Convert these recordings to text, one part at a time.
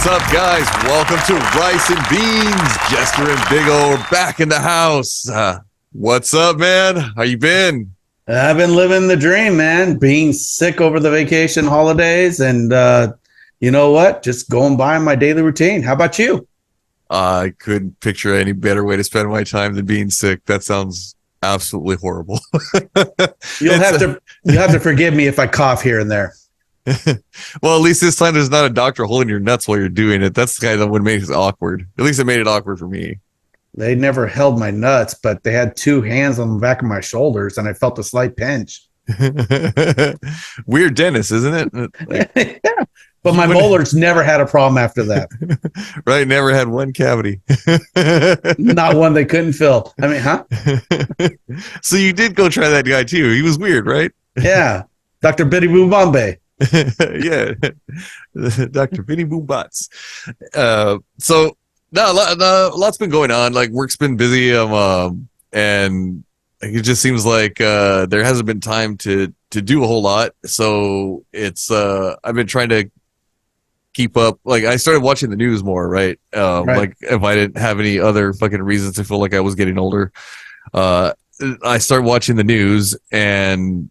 What's up, guys? Welcome to Rice and Beans. Jester and Big-O are back in the house. What's up, man? How you been? I've been living the dream, man. Being sick over the vacation holidays, and you know what? Just going by my daily routine. How about you? I couldn't picture any better way to spend my time than being sick. That sounds absolutely horrible. You have to forgive me if I cough here and there. Well, at least this time there's not a doctor holding your nuts while you're doing it. That's the kind of what makes it awkward. At least it made it awkward for me. They never held my nuts, but they had two hands on the back of my shoulders, and I felt a slight pinch. Weird dentist, isn't it? Yeah. But my molars never had a problem after that. Right, never had one cavity. Not one they couldn't fill. I mean, huh? So you did go try that guy too. He was weird, right? Yeah. Dr. Biddy Boo Bombay. Yeah. Dr. Vinny Boom Bots. So no, a lot's been going on. Like work's been busy. And it just seems like there hasn't been time to do a whole lot. So it's I've been trying to keep up. Like I started watching the news more, right? Right. Like if I didn't have any other fucking reasons to feel like I was getting older, I started watching the news, and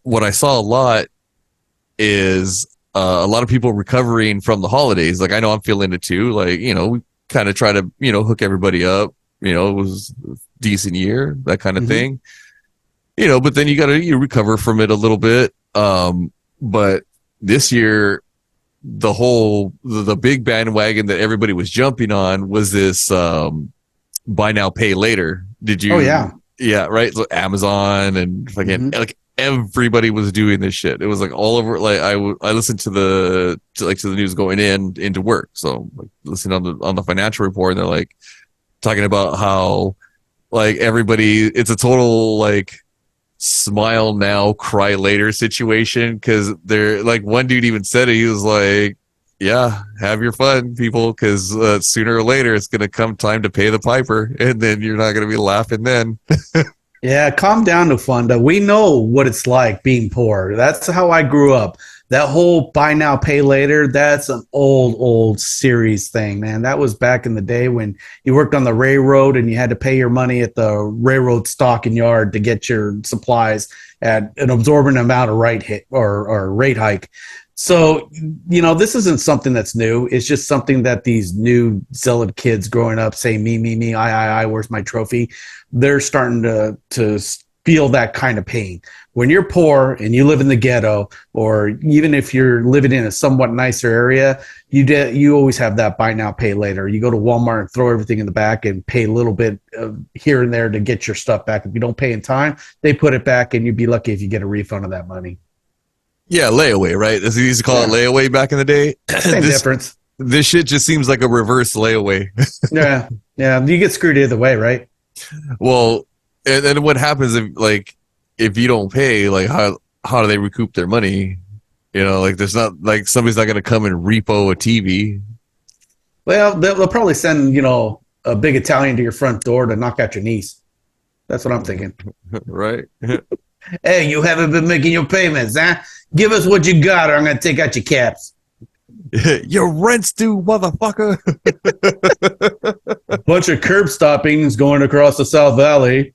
what I saw a lot is a lot of people recovering from the holidays. Like I know I'm feeling it too. Like, you know, we kind of try to, you know, hook everybody up. You know, it was a decent year, that kind of thing. You know, but then you recover from it a little bit. But this year, the big bandwagon that everybody was jumping on was this buy now, pay later. Did you? Oh, yeah. Yeah, right. So Amazon and fucking like everybody was doing this shit. It was like all over. Like I listened to the news going into work. So like listening on the financial report, and they're like talking about how like everybody, it's a total like smile now, cry later situation, because they're like, one dude even said it. He was like, yeah, have your fun, people, because sooner or later it's gonna come time to pay the piper, and then you're not gonna be laughing then. Yeah, calm down, Nufunda. We know what it's like being poor. That's how I grew up. That whole buy now, pay later, that's an old series thing, man. That was back in the day when you worked on the railroad and you had to pay your money at the railroad stocking yard to get your supplies at an absorbent amount of rate hike. So, you know, this isn't something that's new. It's just something that these new zealot kids growing up say, me, I, where's my trophy? They're starting to feel that kind of pain. When you're poor and you live in the ghetto, or even if you're living in a somewhat nicer area, you always have that buy now, pay later. You go to Walmart and throw everything in the back and pay a little bit here and there to get your stuff back. If you don't pay in time, they put it back, and you'd be lucky if you get a refund of that money. Yeah, layaway, right? As they used to call it, layaway back in the day. Same difference. This shit just seems like a reverse layaway. Yeah. You get screwed either way, right? Well, and then what happens if you don't pay? Like how do they recoup their money? You know, like there's not like somebody's not going to come and repo a TV. Well, they'll probably send a big Italian to your front door to knock out your niece. That's what I'm thinking. Right. Hey, you haven't been making your payments, huh? Give us what you got, or I'm going to take out your caps. Your rent's due, motherfucker. A bunch of curb stoppings going across the South Valley.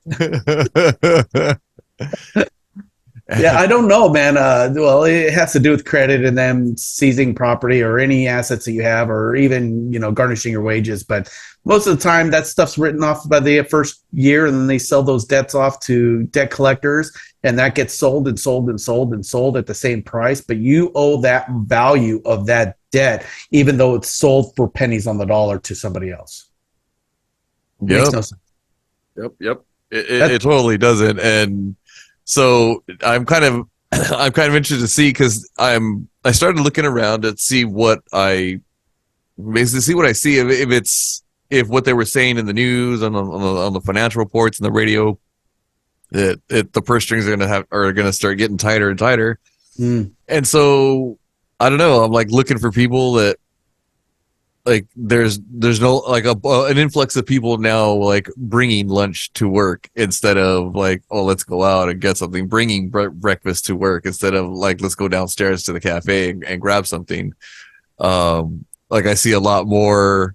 Yeah, I don't know, man. Well, it has to do with credit and them seizing property or any assets that you have, or even, garnishing your wages. But most of the time, that stuff's written off by the first year, and then they sell those debts off to debt collectors, and that gets sold and sold and sold and sold at the same price. But you owe that value of that debt, even though it's sold for pennies on the dollar to somebody else. Yep. Makes no sense. Yep. It totally doesn't. And so I'm kind of interested to see, because I started looking around to see what I see if what they were saying in the news on the financial reports and the radio, that the purse strings are going to start getting tighter and tighter. And so I don't know, I'm like looking for people that, like, there's no like an influx of people now like bringing lunch to work instead of like, oh, let's go out and get something, bringing breakfast to work instead of like, let's go downstairs to the cafe and grab something. Like I see a lot more.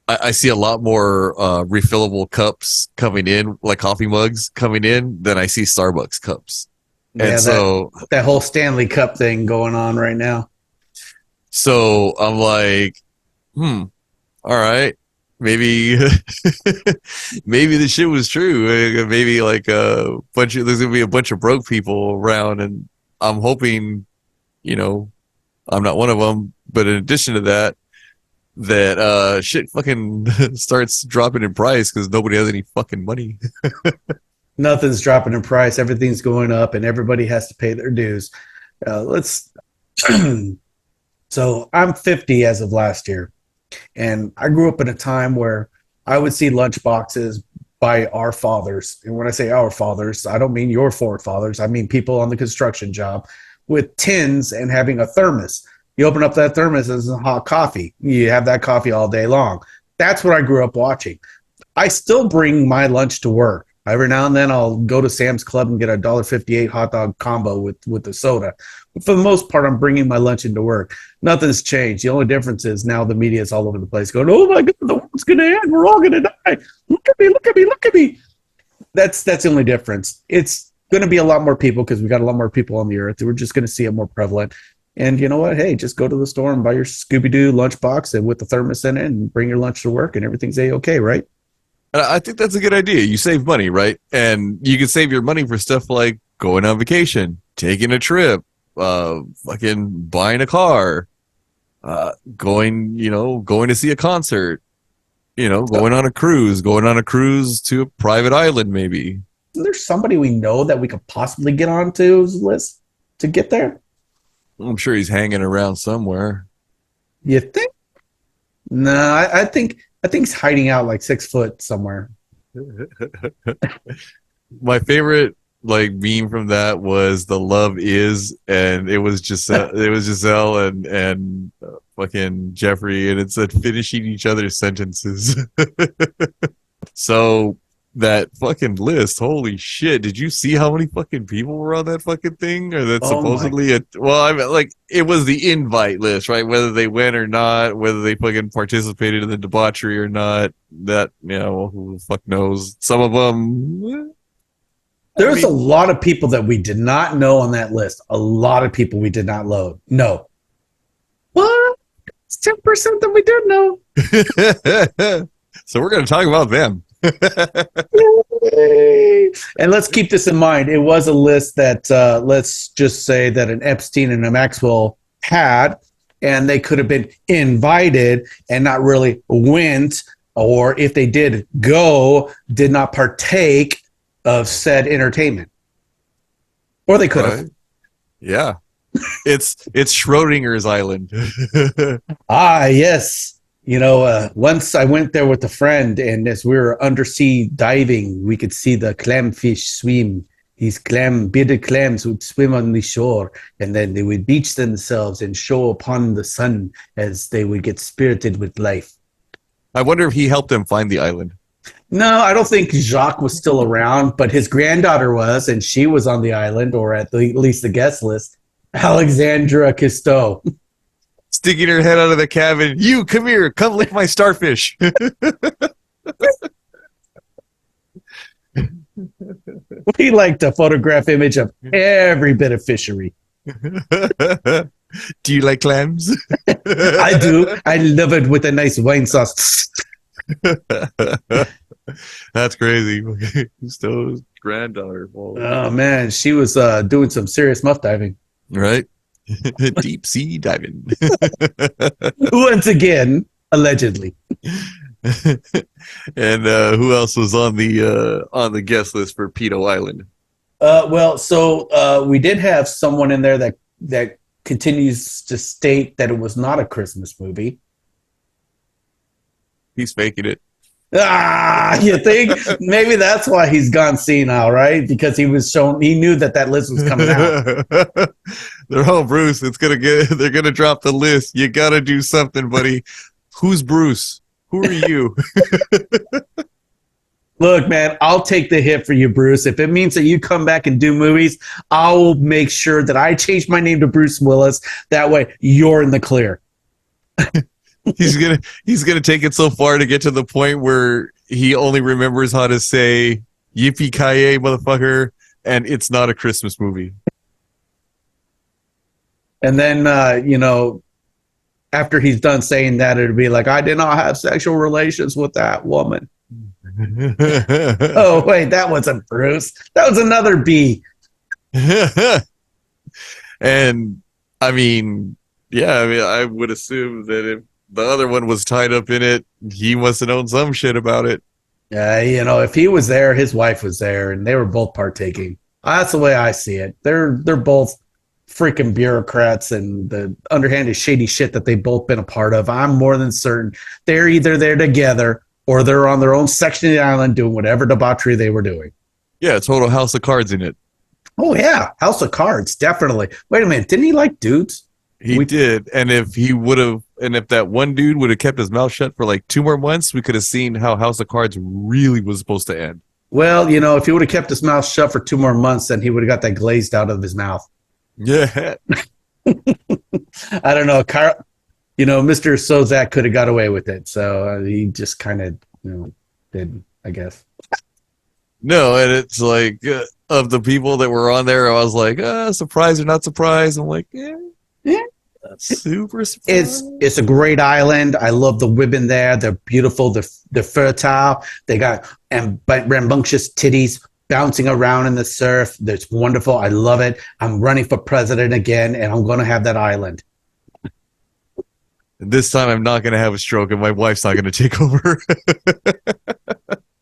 I see a lot more refillable cups coming in, like coffee mugs coming in, than I see Starbucks cups. And Yeah, so, that whole Stanley Cup thing going on right now. I'm like, all right, maybe, maybe the shit was true. Maybe like a there's gonna be a bunch of broke people around, and I'm hoping, you know, I'm not one of them. But in addition to that, shit fucking starts dropping in price because nobody has any fucking money. Nothing's dropping in price. Everything's going up, and everybody has to pay their dues. Let's. So I'm 50 as of last year, and I grew up in a time where I would see lunch boxes by our fathers. And when I say our fathers, I don't mean your forefathers. I mean people on the construction job with tins and having a thermos. You open up that thermos and it's hot coffee. You have that coffee all day long. That's what I grew up watching. I still bring my lunch to work. Every now and then I'll go to Sam's Club and get a $1.58 hot dog combo with the soda. But for the most part, I'm bringing my lunch into work. Nothing's changed. The only difference is now the media is all over the place going, oh my God, the world's going to end. We're all going to die. Look at me, look at me, look at me. That's the only difference. It's going to be a lot more people because we got a lot more people on the earth. We're just going to see it more prevalent. And you know what? Hey, just go to the store and buy your Scooby-Doo lunchbox and with the thermos in it and bring your lunch to work and everything's A-okay, right? I think that's a good idea. You save money, right? And you can save your money for stuff like going on vacation, taking a trip, fucking buying a car, going to see a concert, going on a cruise, to a private island, maybe. There's somebody we know that we could possibly get onto his list to get there. I'm sure he's hanging around somewhere. You think? No, I think he's hiding out like 6 foot somewhere. My favorite like meme from that was the love is, and it was just Giselle and fucking Jeffrey, and it said finishing each other's sentences. So that fucking list, holy shit! Did you see how many fucking people were on that fucking thing? Or that's supposedly I mean, like it was the invite list, right? Whether they went or not, whether they fucking participated in the debauchery or not, that who the fuck knows? Some of them. There's a lot of people that we did not know on that list. A lot of people we did not load. No. What? It's 10% that we did know. So we're going to talk about them. And let's keep this in mind. It was a list that let's just say that an Epstein and a Maxwell had, and they could have been invited and not really went, or if they did go, did not partake of said entertainment. Or they could have. Yeah. It's Schrodinger's island. Yes. Once I went there with a friend, and as we were undersea diving, we could see the clamfish swim. These bearded clams would swim on the shore, and then they would beach themselves and show upon the sun as they would get spirited with life. I wonder if he helped them find the island. No, I don't think Jacques was still around, but his granddaughter was, and she was on the island, or at least the guest list. Alexandra Cousteau. Sticking her head out of the cabin. You, come here. Come lick my starfish. We like to photograph image of every bit of fishery. Do you like clams? I do. I love it with a nice wine sauce. That's crazy. Cousteau's granddaughter. Whoa. Oh, man. She was doing some serious muff diving. Right? Deep sea diving. Once again, allegedly. And who else was on the guest list for Pedo Island? So we did have someone in there that continues to state that it was not a Christmas movie. He's faking it. You think? Maybe that's why he's gone senile, right? Because he knew that list was coming out. They're Bruce. They're gonna drop the list. You gotta do something, buddy. Who's Bruce? Who are you? Look, man, I'll take the hit for you, Bruce. If it means that you come back and do movies, I'll make sure that I change my name to Bruce Willis. That way you're in the clear. He's gonna take it so far to get to the point where he only remembers how to say "Yippee ki motherfucker," and it's not a Christmas movie. And then, after he's done saying that, it'd be like, I did not have sexual relations with that woman. Oh, wait, that wasn't Bruce. That was another B. And I mean, yeah, I mean, I would assume that if the other one was tied up in it, he must have known some shit about it. Yeah, if he was there, his wife was there, and they were both partaking. That's the way I see it. They're both freaking bureaucrats, and the underhanded, shady shit that they've both been a part of. I'm more than certain they're either there together or they're on their own section of the island doing whatever debauchery they were doing. Yeah, total House of Cards in it. Oh yeah, House of Cards, definitely. Wait a minute, didn't he like dudes? He did, and if he would have, and if that one dude would have kept his mouth shut for like 2 more months, we could have seen how House of Cards really was supposed to end. Well, if he would have kept his mouth shut for 2 more months, then he would have got that glazed out of his mouth. Yeah, I don't know. Mr. Sozak could have got away with it, so he just kind of, did, I guess. no, and it's like of the people that were on there, I was like, surprised or not surprised. I'm like, yeah, Yeah. super surprised. It's a great island. I love the women there. They're beautiful. They're fertile. They got rambunctious titties bouncing around in the surf. That's wonderful. I love it. I'm running for president again, and I'm going to have that island. This time, I'm not going to have a stroke, and my wife's not going to take over.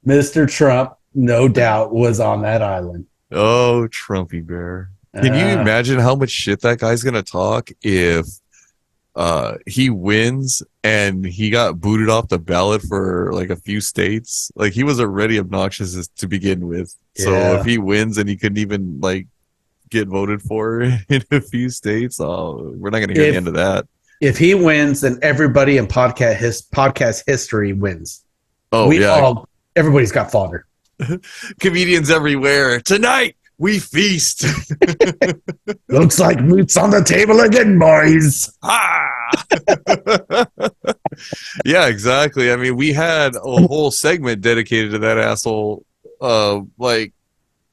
Mr. Trump, no doubt, was on that island. Oh, Trumpy Bear. Can you imagine how much shit that guy's going to talk if he wins and he got booted off the ballot for like a few states? Like, he was already obnoxious to begin with. So Yeah. if he wins and he couldn't even like get voted for in a few states, we're not going to hear the end of that. If he wins, then everybody in podcast history wins. Oh, yeah. Everybody's got fodder. Comedians everywhere. Tonight, we feast. Looks like meat's on the table again, boys. Yeah, exactly. I mean, we had a whole segment dedicated to that asshole, like,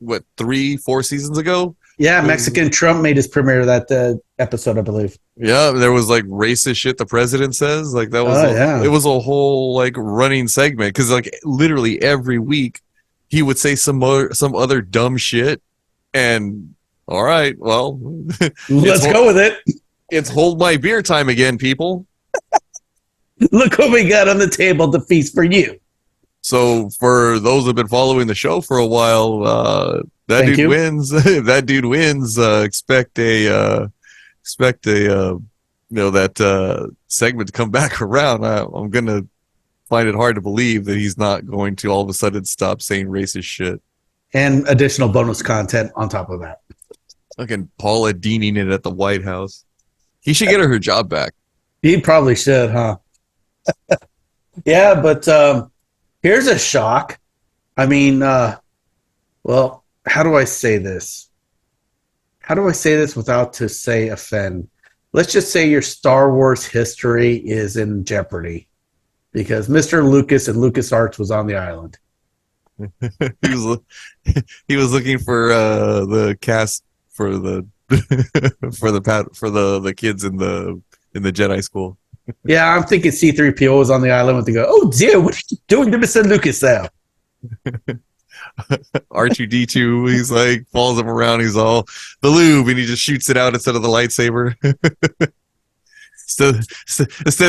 what, 3-4 seasons ago? Yeah, Mexican Trump made his premiere of that episode, I believe. Yeah, there was like racist shit the president says. Like, that was, it was a whole like running segment because like literally every week he would say some other dumb shit. And all right, well, let's go with it. It's hold my beer time again, people. Look what we got on the table to feast for you. So for those who've been following the show for a while, that dude wins. If that dude wins, expect that segment to come back around. I'm gonna find it hard to believe that he's not going to all of a sudden stop saying racist shit. And additional bonus content on top of that. Fucking Paula Deening it at the White House. He should get her job back. He probably should, huh? Yeah, but here's a shock. I mean, well, how do I say this? How do I say this without to say offend? Let's just say your Star Wars history is in jeopardy because Mr. Lucas and LucasArts was on the island. he was looking for the cast for the for the kids in the Jedi school. Yeah, I'm thinking C-3PO was on the island with the go. Oh dear, what are you doing to Mr. Lucas there? R2D2, he's like follows him around. He's all the lube, and he just shoots it out instead of the lightsaber. Instead of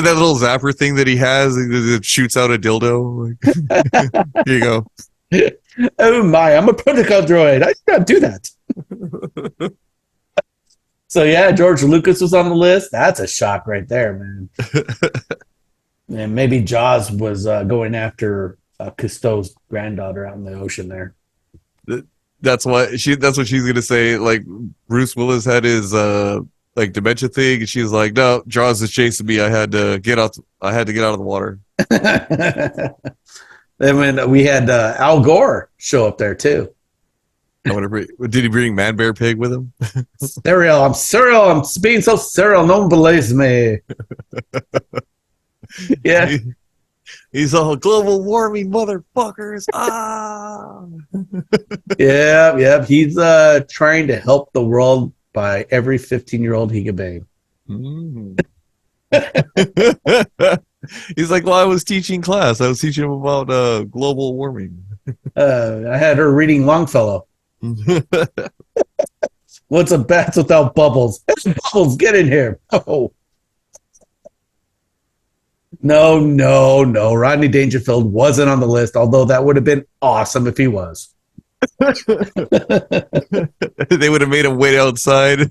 that little zapper thing that he has, it shoots out a dildo. Here you go. Oh my, I'm a protocol droid. I can't do that. So yeah, George Lucas was on the list. That's a shock right there, man. And maybe Jaws was going after Cousteau's granddaughter out in the ocean there. That's what she's gonna say. Like Bruce Willis had his like dementia thing, and she's like, "No, Jaws is chasing me. I had to get out of the water." Then when we had Al Gore show up there too. Did he bring Man Bear Pig with him? Cereal. I'm cereal. I'm being so cereal. No one believes me. Yeah. He's all global warming motherfuckers. Ah. Yeah. Yeah. He's trying to help the world by every 15-year-old he can bang. Mm. He's like, well, I was teaching class. I was teaching him about global warming. I had her reading Longfellow. What's a bat without bubbles? Bubbles, get in here. Oh. No, no, no. Rodney Dangerfield wasn't on the list, although that would have been awesome if he was. They would have made him wait outside.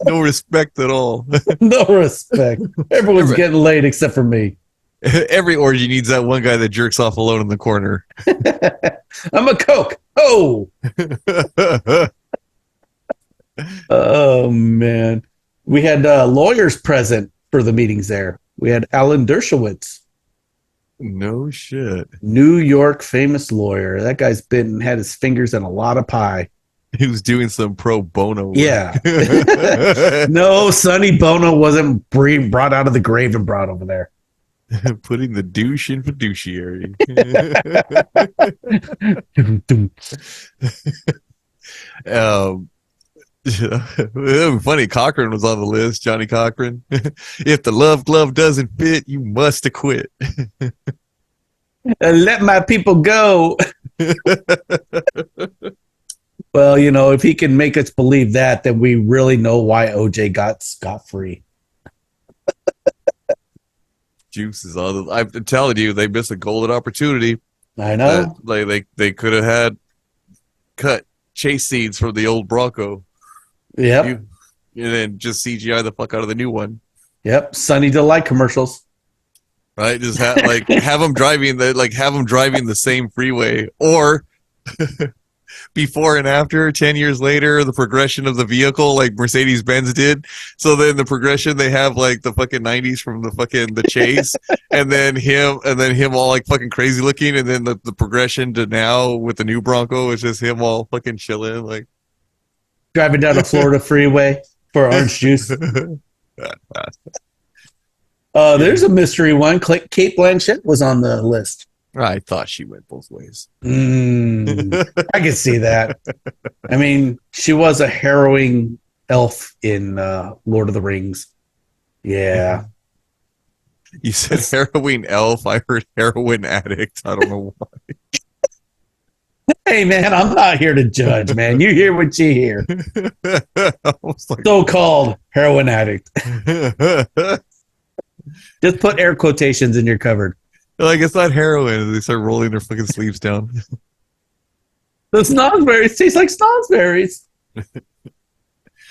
No respect at all. No respect. Everyone's getting laid except for me. Every orgy needs that one guy that jerks off alone in the corner. I'm a Coke. Oh. Oh, man. We had lawyers present for the meetings there. We had Alan Dershowitz. No shit. New York famous lawyer. That guy's had his fingers in a lot of pie. He was doing some pro bono work. Yeah. No, Sonny Bono wasn't brought out of the grave and brought over there. Putting the douche in fiduciary. Funny, Cochran was on the list. Johnny Cochran. If the love glove doesn't fit, you must acquit. Let my people go. Well, if he can make us believe that, then we really know why OJ got scot-free. Juice is on. I'm telling you, they missed a golden opportunity. I know. They could have had cut chase scenes from the old Bronco. Yep. And then just CGI the fuck out of the new one. Yep. Sunny Delight commercials. Right? Just have them driving the same freeway, or before and after, 10 years later, the progression of the vehicle like Mercedes-Benz did. So then the progression, they have like the fucking 90s from the chase, and then him all like fucking crazy looking, and then the progression to now with the new Bronco is just him all fucking chilling, like driving down the Florida freeway for orange juice. There's a mystery one. Kate Blanchett was on the list. I thought she went both ways. I can see that. I mean, she was a harrowing elf in Lord of the Rings. Yeah. You said heroin elf. I heard heroin addict. I don't know why. Hey, man, I'm not here to judge, man. You hear what you hear. Like, so-called heroin addict. Just put air quotations in your cupboard. Like, it's not heroin. They start rolling their fucking sleeves down. The snozzberries taste like snozzberries.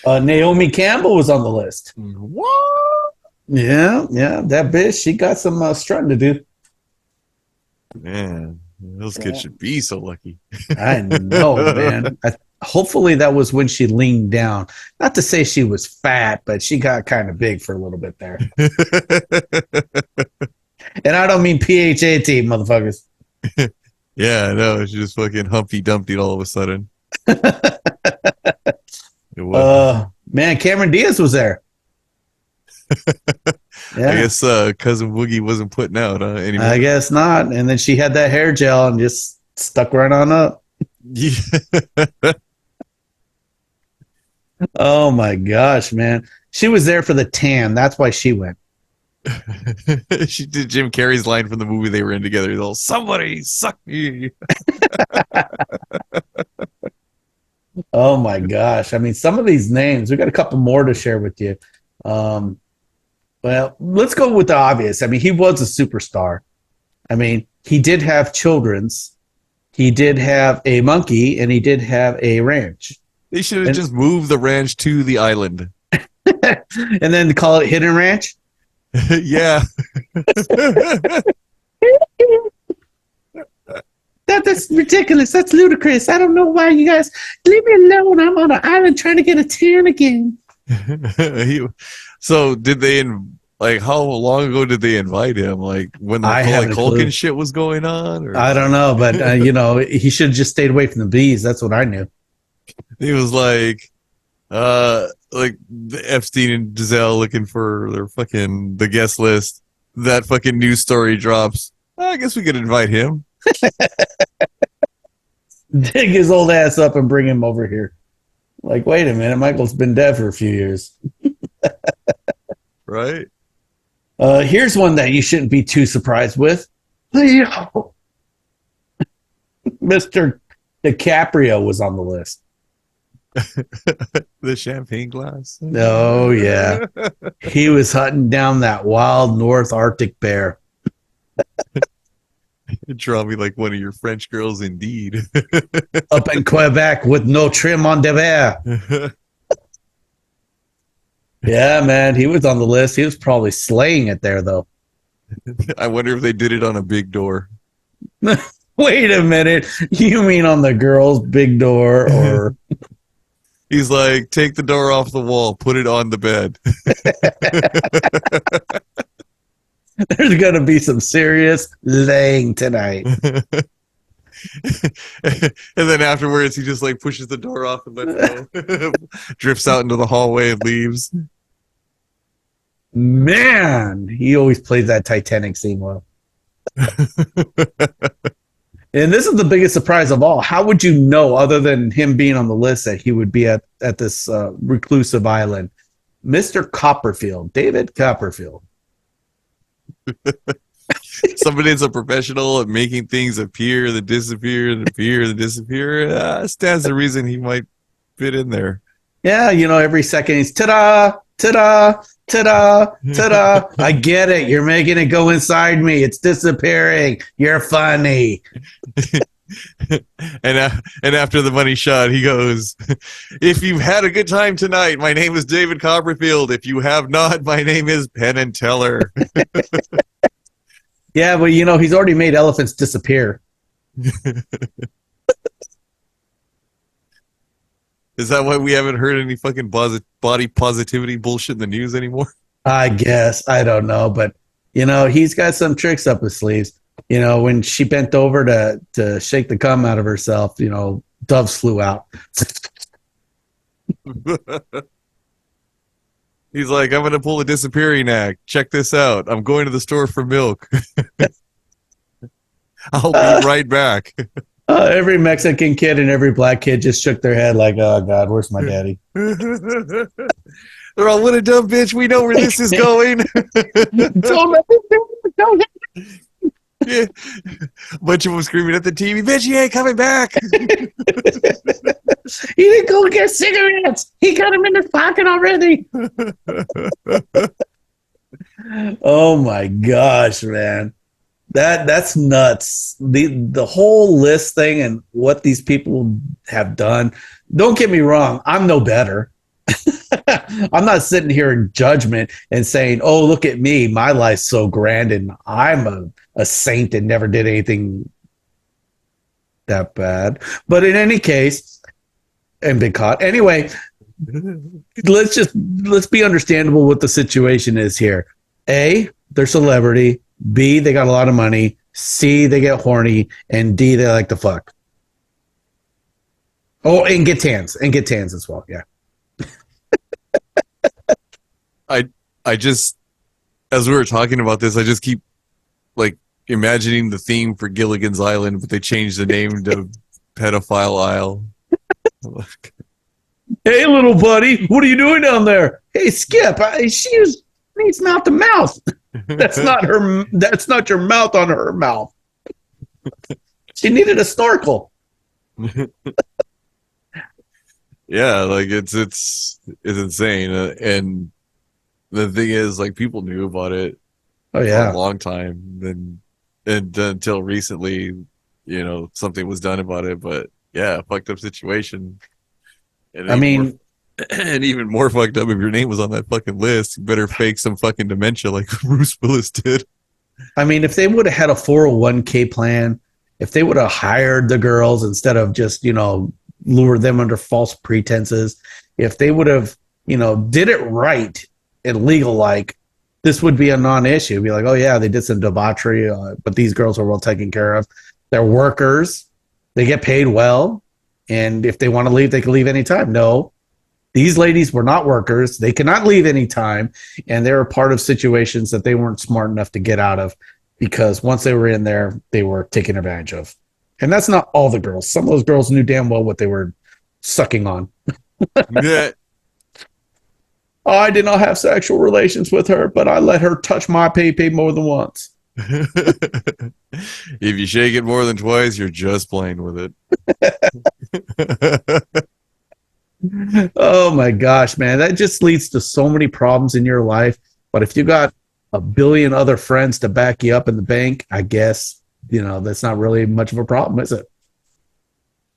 Naomi Campbell was on the list. What? Yeah. That bitch, she got some strutting to do. Man, those kids should be so lucky. I know, man. Hopefully that was when she leaned down. Not to say she was fat, but she got kind of big for a little bit there. And I don't mean PHAT, motherfuckers. Yeah, no, she just fucking Humpty Dumpty all of a sudden. Man, Cameron Diaz was there. Yeah. I guess Cousin Boogie wasn't putting out anymore. I guess not. And then she had that hair gel and just stuck right on up. Yeah. Oh my gosh, man. She was there for the tan. That's why she went. She did Jim Carrey's line from the movie they were in together. He's all, somebody suck me. Oh my gosh. I mean, some of these names, we got a couple more to share with you. Well, let's go with the obvious. I mean, he was a superstar. I mean, he did have children's, he did have a monkey, and he did have a ranch. They should have just moved the ranch to the island. And then call it Hidden Ranch? Yeah. That's ridiculous. That's ludicrous. I don't know why you guys leave me alone. I'm on an island trying to get a tan again. So did they like how long ago did they invite him? Like when the I Macaulay haven't a clue. Culkin shit was going on, or I don't know, but he should have just stayed away from the bees. That's what I knew. he was like Epstein and Giselle looking for their fucking the guest list. That fucking news story drops. I guess we could invite him, Dig his old ass up and bring him over here. Like, wait a minute, Michael's been dead for a few years. right? Here's one that you shouldn't be too surprised with. Mr. DiCaprio was on the list. The champagne glass. Oh, yeah. He was hunting down that wild North Arctic bear. Draw me like one of your French girls, indeed. Up in Quebec with no trim on the bear. Yeah, man, he was on the list. He was probably slaying it there, though. I wonder if they did it on a big door. Wait a minute. You mean on the girl's big door or... He's like, take the door off the wall, put it on the bed. There's going to be some serious laying tonight. And then afterwards, he just like pushes the door off and lets go. Drifts out into the hallway and leaves. Man, he always plays that Titanic scene well. And this is the biggest surprise of all. How would you know, other than him being on the list, that he would be at this reclusive island? Mr. Copperfield, David Copperfield. Somebody that's a professional at making things appear, then disappear, then appear, then disappear. Stands the reason he might fit in there. Yeah, every second he's ta-da, ta-da, ta-da, ta-da. I get it. You're making it go inside me. It's disappearing. You're funny. And after the money shot, he goes, if you've had a good time tonight, my name is David Copperfield. If you have not, my name is Penn and Teller. Yeah, but he's already made elephants disappear. Is that why we haven't heard any fucking body positivity bullshit in the news anymore? I guess. I don't know. But, he's got some tricks up his sleeves. When she bent over to shake the cum out of herself, doves flew out. He's like, I'm going to pull a disappearing act. Check this out. I'm going to the store for milk. I'll be right back. Every Mexican kid and every black kid just shook their head like, oh, God, where's my daddy? They're all, what a dumb bitch. We know where this is going. Yeah. A bunch of them screaming at the TV, bitch, he ain't coming back. He didn't go get cigarettes. He got them in his pocket already. Oh, my gosh, man. That's nuts. The whole list thing and what these people have done. Don't get me wrong. I'm no better. I'm not sitting here in judgment and saying, oh, look at me. My life's so grand and I'm a saint and never did anything that bad. But in any case, and been caught. Anyway, let's be understandable what the situation is here. A, they're celebrity. B, they got a lot of money. C, they get horny. And D, they like to fuck. Oh, and get tans. And get tans as well. Yeah. I just, as we were talking about this, I just keep like imagining the theme for Gilligan's Island, but they changed the name to Pedophile Isle. Hey, little buddy, what are you doing down there? Hey, Skip, she needs mouth to mouth. That's not her. That's not your mouth on her mouth. She needed a snorkel. Yeah, like it's insane, and the thing is, like, people knew about it Oh for yeah. a long time, and until recently, something was done about it. But yeah, fucked up situation. And I mean, and even more fucked up if your name was on that fucking list. You better fake some fucking dementia like Bruce Willis did. if they would have had a 401k plan, if they would have hired the girls instead of just lure them under false pretenses, if they would have did it right and legal like, this would be a non-issue. Be like, oh yeah, they did some debauchery, but these girls are well taken care of. They're workers. They get paid well. And if they want to leave, they can leave anytime. No, these ladies were not workers. They cannot leave anytime. And they were part of situations that they weren't smart enough to get out of because once they were in there, they were taken advantage of. And that's not all the girls. Some of those girls knew damn well what they were sucking on. Yeah. Oh, I did not have sexual relations with her, but I let her touch my pee-pee more than once. If you shake it more than twice, you're just playing with it. Oh my gosh, man. That just leads to so many problems in your life. But if you got a billion other friends to back you up in the bank, I guess, that's not really much of a problem, is it?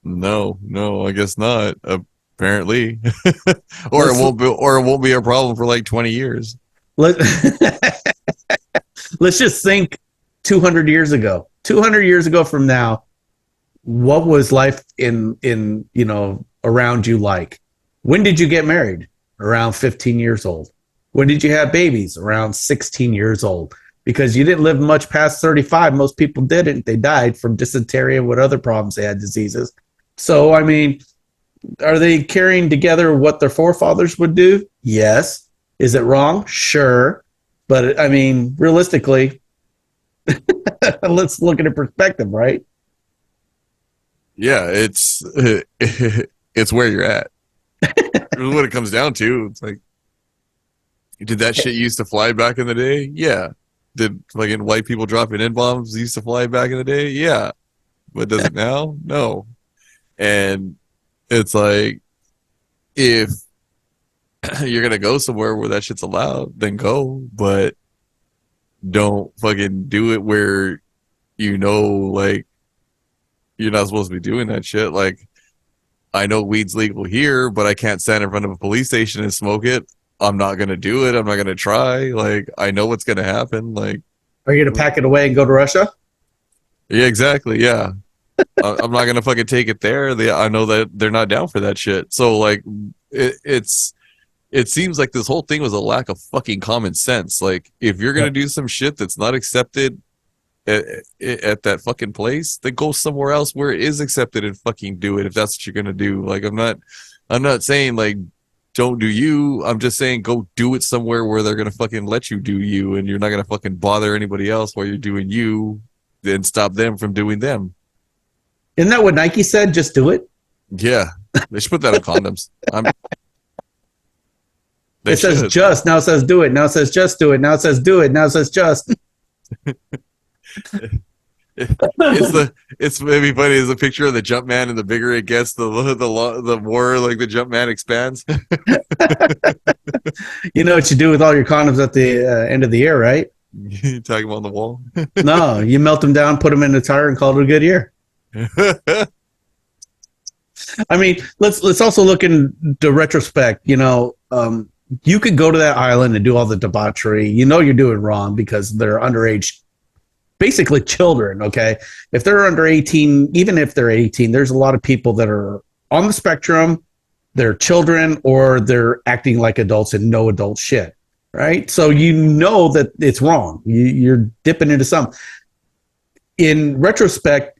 No, I guess not. Apparently. Or it won't be a problem for like 20 years. Let, let's just think 200 years ago. 200 years ago from now, what was life in around you like? When did you get married? Around 15 years old. When did you have babies? Around 16 years old. Because you didn't live much past 35. Most people didn't. They died from dysentery and what other problems they had, diseases. So, I mean, are they carrying together what their forefathers would do? Yes. Is it wrong? Sure. But, I mean, realistically, let's look at it in perspective, right? Yeah, it's where you're at. What it comes down to. It's like, did that shit used to fly back in the day? Yeah. Did fucking white people dropping N-bombs used to fly back in the day? Yeah. But does it now? No. And it's like, if you're going to go somewhere where that shit's allowed, then go. But don't fucking do it where, like, you're not supposed to be doing that shit. Like, I know weed's legal here, but I can't stand in front of a police station and smoke it. I'm not going to do it. I'm not going to try. Like, I know what's going to happen. Like, are you going to pack it away and go to Russia? Yeah, exactly. Yeah. I'm not going to fucking take it there. I know that they're not down for that shit. So, like, it seems like this whole thing was a lack of fucking common sense. Like, if you're going to do some shit that's not accepted at that fucking place, then go somewhere else where it is accepted and fucking do it if that's what you're going to do. Like, I'm not saying, like, don't do you. I'm just saying go do it somewhere where they're going to fucking let you do you and you're not going to fucking bother anybody else while you're doing you, then stop them from doing them. Isn't that what Nike said? Just do it? Yeah. They should put that on condoms. It says just, now it says do it. Now it says just do it. Now it says do it. Now it says just. It's maybe funny as a picture of the Jumpman, and the bigger it gets, the more like the Jumpman expands. You know what you do with all your condoms at the end of the year, right? You tag them on the wall. No, you melt them down, put them in the tire, and call it a good year. I mean, let's also look in the retrospect. You could go to that island and do all the debauchery. You're doing wrong because they're underage, basically children. Okay, if they're under 18, even if they're 18, there's a lot of people that are on the spectrum. They're children or they're acting like adults and no adult shit. Right, so that it's wrong. You're dipping into some. In retrospect,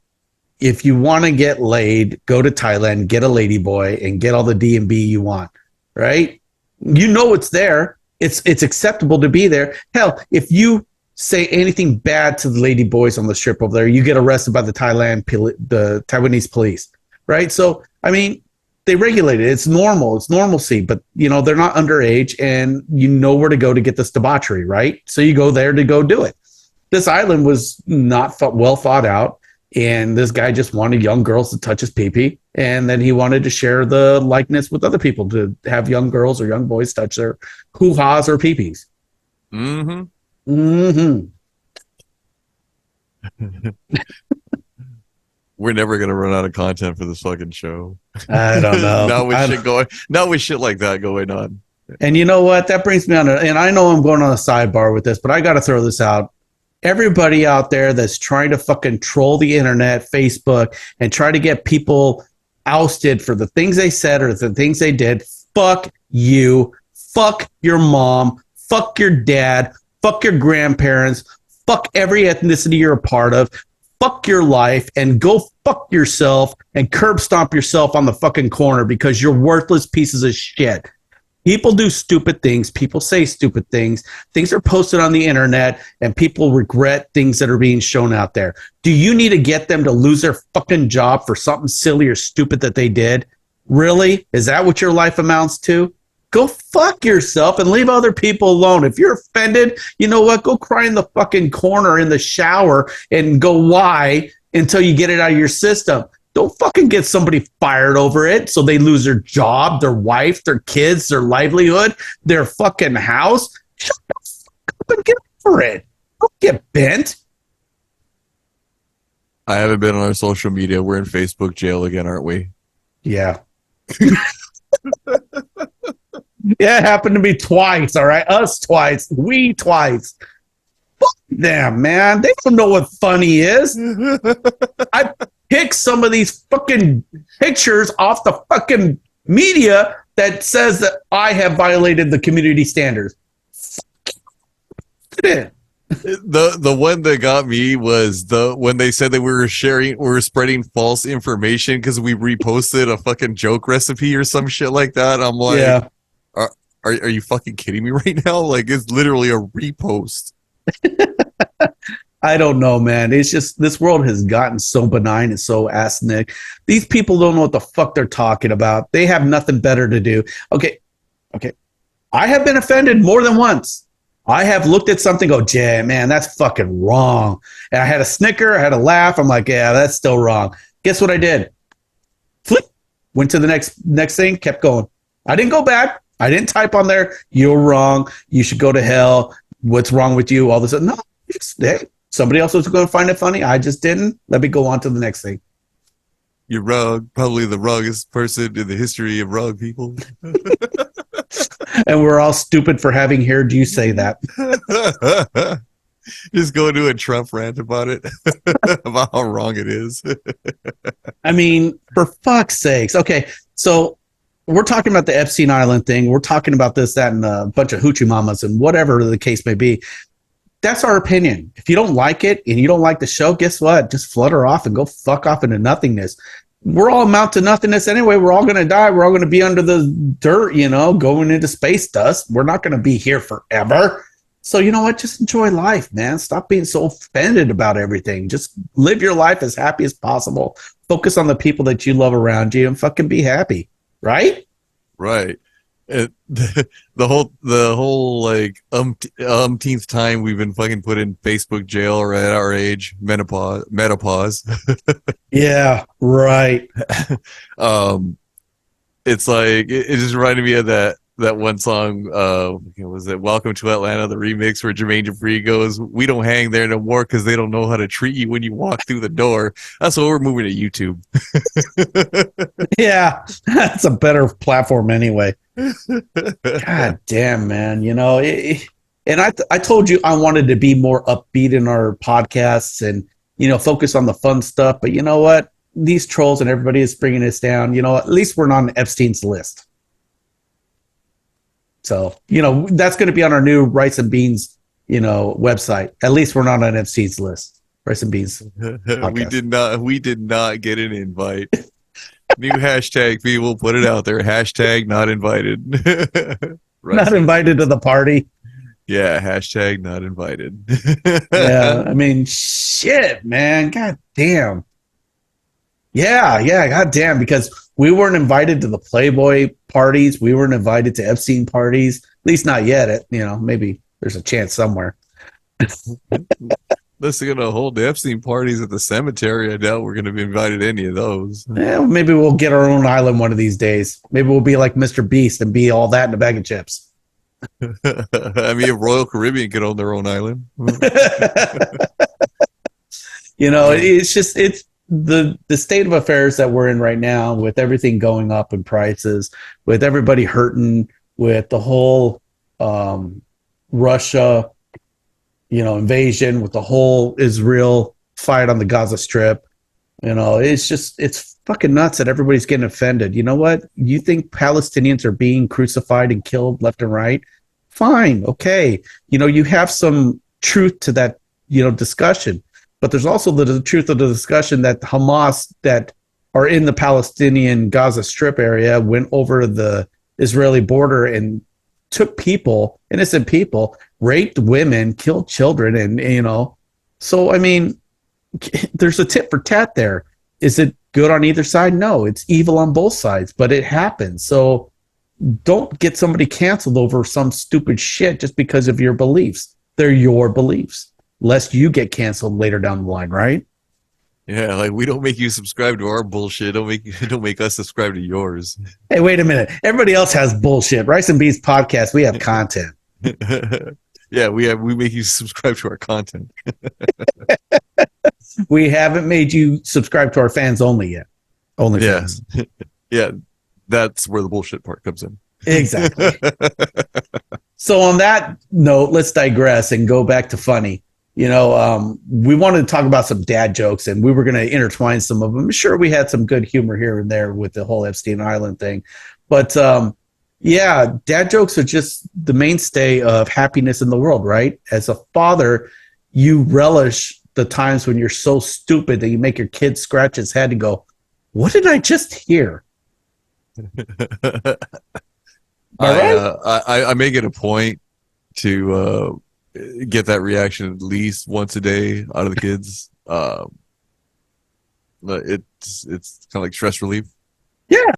if you want to get laid, go to Thailand, get a lady boy, and get all the D&B you want. Right? It's there. It's acceptable to be there. Hell, if you say anything bad to the lady boys on the strip over there, you get arrested by the Taiwanese police. Right? So, I mean, they regulate it. It's normal. It's normalcy. But, they're not underage, and you know where to go to get this debauchery, right? So you go there to go do it. This island was not well thought out, and this guy just wanted young girls to touch his pee-pee, and then he wanted to share the likeness with other people to have young girls or young boys touch their hoo-haws or pee-pees. Mm-hmm. Mm-hmm. We're never gonna run out of content for this fucking show. I don't know. Now with shit like that going on. And you know what? That brings me on and I know I'm going on a sidebar with this, but I got to throw this out. Everybody out there that's trying to fucking troll the internet, Facebook, and try to get people ousted for the things they said or the things they did, fuck you. Fuck your mom. Fuck your dad. fuck your grandparents, fuck every ethnicity you're a part of, fuck your life, and go fuck yourself and curb stomp yourself on the fucking corner because you're worthless pieces of shit. People do stupid things. People say stupid things. Things are posted on the internet, and people regret things that are being shown out there. Do you need to get them to lose their fucking job for something silly or stupid that they did? Really? Is that what your life amounts to? Go fuck yourself and leave other people alone. If you're offended, you know what? Go cry in the fucking corner in the shower and go why until you get it out of your system. Don't fucking get somebody fired over it so they lose their job, their wife, their kids, their livelihood, their fucking house. Shut the fuck up and get over it. Don't get bent. I haven't been on our social media. We're in Facebook jail again, aren't we? Yeah. Yeah, it happened to me twice, all right? Us twice. We twice. Fuck them, man. They don't know what funny is. I pick some of these fucking pictures off the fucking media that says that I have violated the community standards. The one that got me was when they said that we were spreading false information because we reposted a fucking joke recipe or some shit like that. I'm like, Yeah. are you fucking kidding me right now? Like, it's literally a repost. I don't know, man. It's just this world has gotten so benign and so ass-nick. These people don't know what the fuck they're talking about. They have nothing better to do. Okay. I have been offended more than once. I have looked at something, go, Jay, man, that's fucking wrong. And I had a snicker, I had a laugh. I'm like, yeah, that's still wrong. Guess what I did? Flip. Went to the next thing, kept going. I didn't go back. I didn't type on there, you're wrong. You should go to hell. What's wrong with you? All this. No, hey, somebody else was going to find it funny. I just didn't. Let me go on to the next thing. You're wrong. Probably the wrongest person in the history of wrong people. And we're all stupid for having heard you say that. Just go into a Trump rant about it, about how wrong it is. I mean, for fuck's sakes. Okay, so we're talking about the Epstein Island thing. We're talking about this, that, and a bunch of hoochie mamas and whatever the case may be. That's our opinion. If you don't like it and you don't like the show, guess what? Just flutter off and go fuck off into nothingness. We're all amount to nothingness anyway. We're all going to die. We're all going to be under the dirt, going into space dust. We're not going to be here forever. So you know what? Just enjoy life, man. Stop being so offended about everything. Just live your life as happy as possible. Focus on the people that you love around you and fucking be happy. Right? Right. The whole like umpteenth time we've been fucking put in Facebook jail or at our age, menopause. Yeah, right. It's like it just reminded me of that one song. Was it "Welcome to Atlanta," the remix where Jermaine Dupri goes, "We don't hang there no more because they don't know how to treat you when you walk through the door." That's what we're moving to YouTube. Yeah, that's a better platform anyway. God damn, man. And I told you I wanted to be more upbeat in our podcasts and, focus on the fun stuff. But you know what? These trolls and everybody is bringing us down. At least we're not on Epstein's list. So, that's going to be on our new Rice and Beans, website. At least we're not on Epstein's list. Rice and Beans. We did not get an invite. New hashtag, people, put it out there. Hashtag not invited. Not invited to the party. Yeah, hashtag not invited. Yeah, I mean, shit, man. God damn. Yeah, god damn, because we weren't invited to the Playboy parties. We weren't invited to Epstein parties. At least not yet. Maybe there's a chance somewhere. Unless they're going to hold the Epstein parties at the cemetery, I doubt we're going to be invited to any of those. Yeah, maybe we'll get our own island one of these days. Maybe we'll be like Mr. Beast and be all that in a bag of chips. I mean, if Royal Caribbean could own their own island. It's the state of affairs that we're in right now with everything going up in prices, with everybody hurting, with the whole Russia invasion, with the whole Israel fight on the Gaza Strip. It's fucking nuts that everybody's getting offended. You know what? You think Palestinians are being crucified and killed left and right? fine, okay. You have some truth to that, discussion. But there's also the truth of the discussion that Hamas that are in the Palestinian Gaza Strip area went over the Israeli border and took people, innocent people, raped women, killed children, and. So I mean, there's a tit for tat there. Is it good on either side? No, it's evil on both sides, but it happens. So don't get somebody canceled over some stupid shit just because of your beliefs. They're your beliefs, lest you get canceled later down the line, right? Yeah, like we don't make you subscribe to our bullshit. Don't make us subscribe to yours. Hey, wait a minute. Everybody else has bullshit. Rice and Beans podcast. We have content. Yeah, we make you subscribe to our content. We haven't made you subscribe to our fans only yet. Only Yeah. fans. Yeah, that's where the bullshit part comes in. Exactly. So on that note, let's digress and go back to funny. We wanted to talk about some dad jokes, and we were going to intertwine some of them. Sure, we had some good humor here and there with the whole Epstein Island thing, but yeah, dad jokes are just the mainstay of happiness in the world, right? As a father, you relish the times when you're so stupid that you make your kid scratch his head and go, "What did I just hear?" I make it a point to get that reaction at least once a day out of the kids. It's kind of like stress relief. Yeah,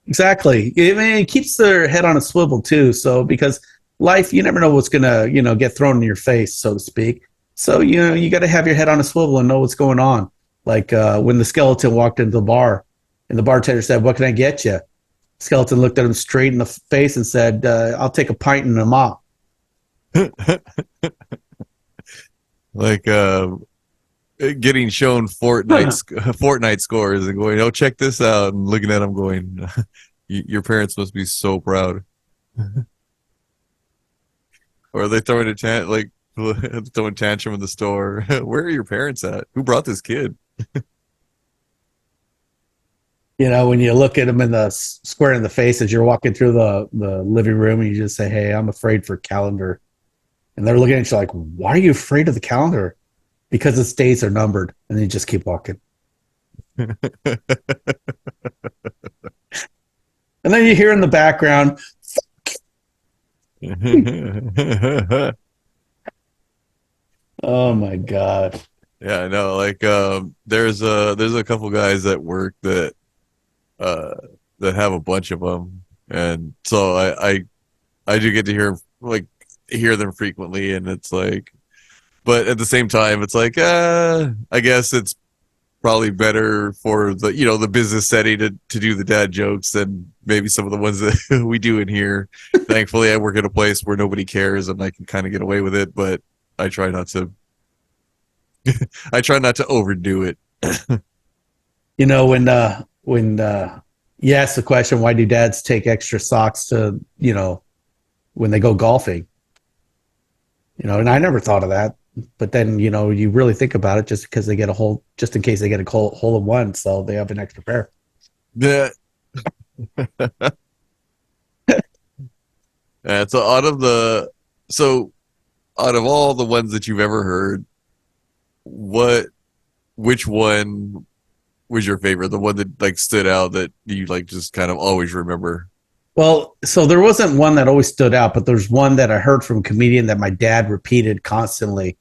exactly. I mean, it keeps their head on a swivel too. So because life, you never know what's gonna, get thrown in your face, so to speak. So you got to have your head on a swivel and know what's going on. Like when the skeleton walked into the bar, and the bartender said, "What can I get you?" Skeleton looked at him straight in the face and said, "I'll take a pint and a mop." Like getting shown Fortnite scores and going, "Oh, check this out," and looking at them going, "Your parents must be so proud." Or they throwing throwing tantrum in the store. Where are your parents at? Who brought this kid? When you look at them in the square in the face as you're walking through the living room, and you just say, "Hey, I'm afraid for calendar," and they're looking at you like, "Why are you afraid of the calendar?" Because its days are numbered, and then you just keep walking. And then you hear in the background, "Oh my god!" Yeah, I know. Like, there's a couple guys at work uh, that have a bunch of them, and so I do get to hear them frequently, and it's like, but at the same time, it's like, I guess it's probably better for the business setting to do the dad jokes than maybe some of the ones that we do in here. Thankfully, I work at a place where nobody cares, and I can kind of get away with it, but I try not to. I try not to overdo it. When you ask the question, why do dads take extra socks to when they go golfing? And I never thought of that. But then, you really think about it, just in case they get a hole in one, so they have an extra pair. Yeah. And so out of all the ones that you've ever heard, which one was your favorite? The one that like stood out that you like just kind of always remember? Well, so there wasn't one that always stood out, but there's one that I heard from a comedian that my dad repeated constantly,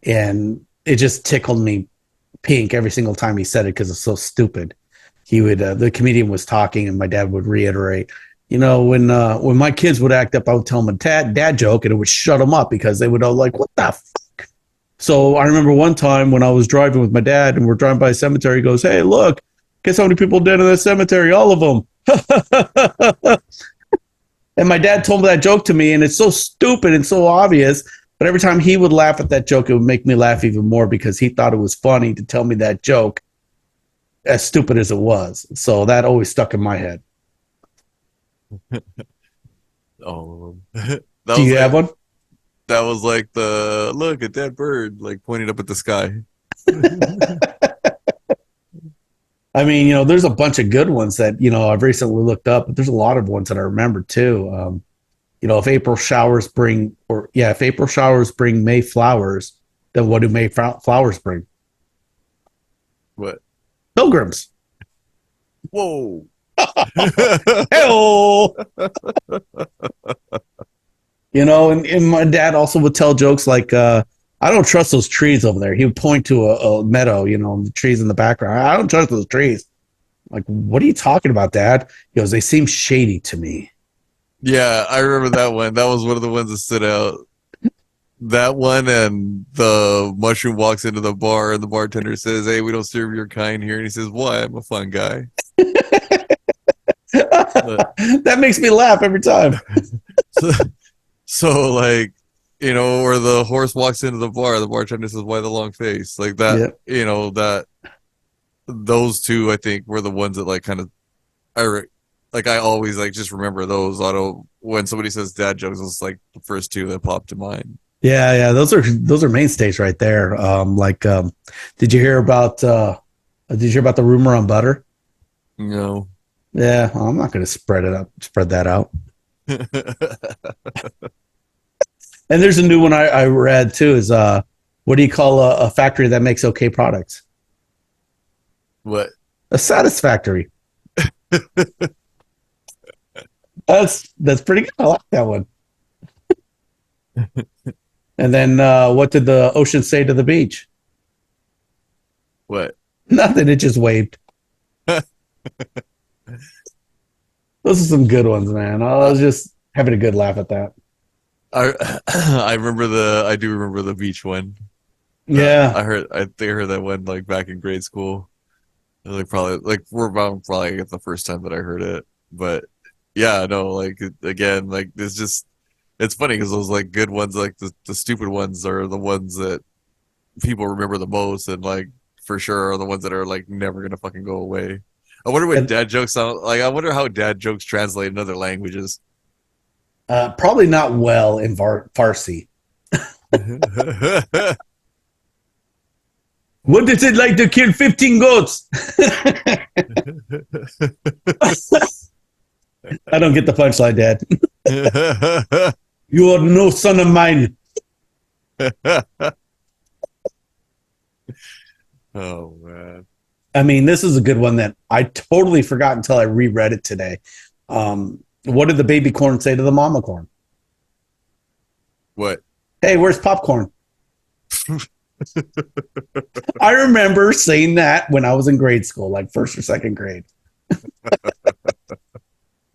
and it just tickled me pink every single time he said it because it's so stupid. He would the comedian was talking, and my dad would reiterate, when my kids would act up, I would tell them a dad joke, and it would shut them up because they would all like, "What the fuck?" So I remember one time when I was driving with my dad, and we're driving by a cemetery. He goes, "Hey, look, guess how many people dead in that cemetery? All of them." And my dad told me that joke to me, and it's so stupid and so obvious. But every time he would laugh at that joke, it would make me laugh even more because he thought it was funny to tell me that joke, as stupid as it was. So that always stuck in my head. Oh, Do you have one? that was like the look at that bird, like pointing up at the sky. I mean, there's a bunch of good ones that, I've recently looked up, but there's a lot of ones that I remember too. if April showers bring, or yeah, if April showers bring May flowers, then what do May flowers bring? What? Pilgrims. Whoa. Hello. And my dad also would tell jokes like, I don't trust those trees over there. He would point to a meadow, the trees in the background. I don't trust those trees. Like, what are you talking about, Dad? He goes, they seem shady to me. Yeah, I remember that one. That was one of the ones that stood out. That one and the mushroom walks into the bar and the bartender says, "Hey, we don't serve your kind here." And he says, "Why? I'm a fun guy." But, That makes me laugh every time. so, so like, or the horse walks into the bar, the bartender says, "Why the long face?" Like that, Yeah. that those two I think were the ones that like kind of I always like just remember those auto when somebody says dad jokes, it's like the first two that pop to mind. Yeah, yeah, those are mainstays right there. Did you hear about the rumor on butter? You know. Yeah, well, I'm not going to spread that out. And there's a new one I read too. Is what do you call a factory that makes okay products? What? A satisfactory. That's pretty good. I like that one. And then what did the ocean say to the beach? What? Nothing. It just waved. Those are some good ones, man. I uh, was just having a good laugh at that. I I do remember the beach one. Yeah. I think I heard that one like back in grade school. Like probably like we're about probably the first time that I heard it. But yeah, no, like again, like it's funny because those like good ones, like the stupid ones are the ones that people remember the most and like for sure are the ones that are like never gonna fucking go away. I wonder what And dad jokes sound like. I wonder how dad jokes translate in other languages. probably not well in Farsi. What is it like to kill 15 goats? I don't get the punchline, Dad. You are no son of mine. Oh man. I mean, this is a good one that I totally forgot until I reread it today. What did the baby corn say to the mama corn? What? Hey, where's popcorn? I remember saying that when I was in grade school, like first or second grade.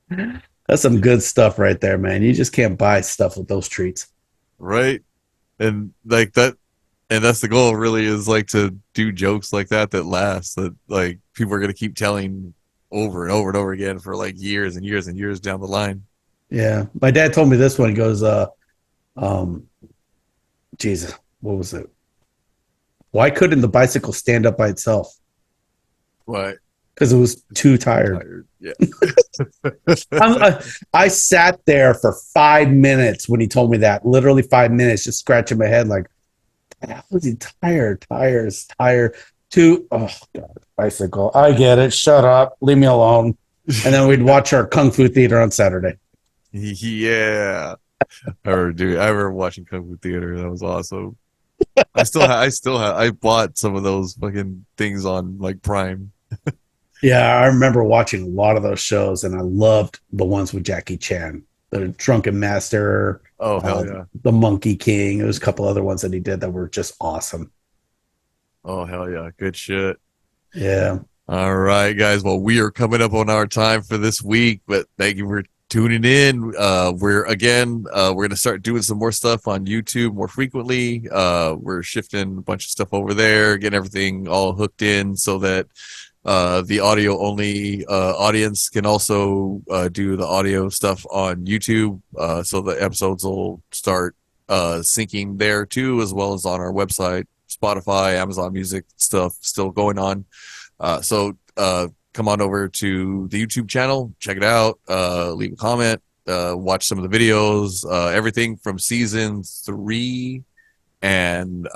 That's some good stuff right there, man. You just can't buy stuff with those treats. Right? And like that and that's the goal really is like to do jokes like that last that like people are gonna keep telling over and over and over again for like years and years and years down the line. Yeah. My dad told me this one. He goes, um, Jesus, what was it? Why couldn't the bicycle stand up by itself? What? Because it was too Too tired. tired. Yeah. I sat there for 5 minutes when he told me that. Literally 5 minutes, just scratching my head like, how was he tired? Tired. Too. Oh God, bicycle. I get it. Shut up. Leave me alone. And then we'd watch our kung fu theater on Saturday. Yeah. I remember watching Kung Fu Theater. That was awesome. I bought some of those fucking things on like Prime. Yeah, I remember watching a lot of those shows, and I loved the ones with Jackie Chan, the Drunken Master, Oh uh, hell yeah. the Monkey King. There was a couple other ones that he did that were just awesome. Oh hell yeah. Good shit. Yeah. All right, guys. Well, we are coming up on our time for this week, but thank you for tuning in. We're gonna start doing some more stuff on YouTube more frequently. We're shifting a bunch of stuff over there, getting everything all hooked in so that the audio only audience can also do the audio stuff on YouTube. So the episodes will start syncing there too, as well as on our website, Spotify, Amazon Music stuff still going on. So come on over to the YouTube channel, check it out, leave a comment, watch some of the videos, everything from season 3 and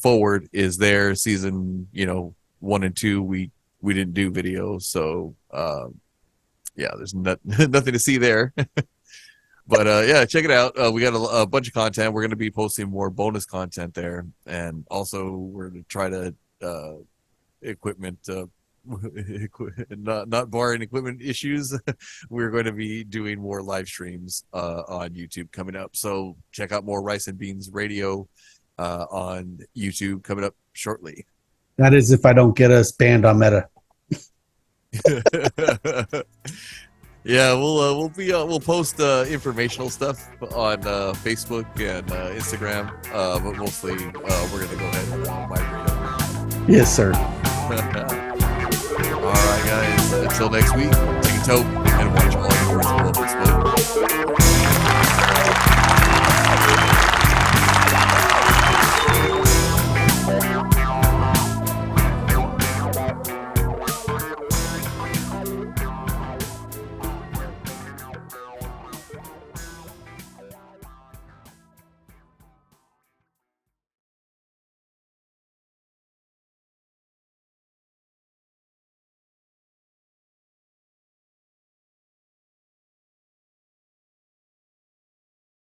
forward is there. Season 1 and 2 we didn't do videos, so yeah, there's nothing to see there. But yeah, check it out. We got a bunch of content. We're going to be posting more bonus content there, and also we're going to try to equipment. Not barring equipment issues, we're going to be doing more live streams on YouTube coming up. So check out more Rice and Beans Radio on YouTube coming up shortly. That is if I don't get us banned on Meta. Yeah, we'll post informational stuff on Facebook and Instagram, but mostly we're gonna go ahead and migrate over. Yes, sir. All right, guys. Until next week, take a toke and watch all your words will explode.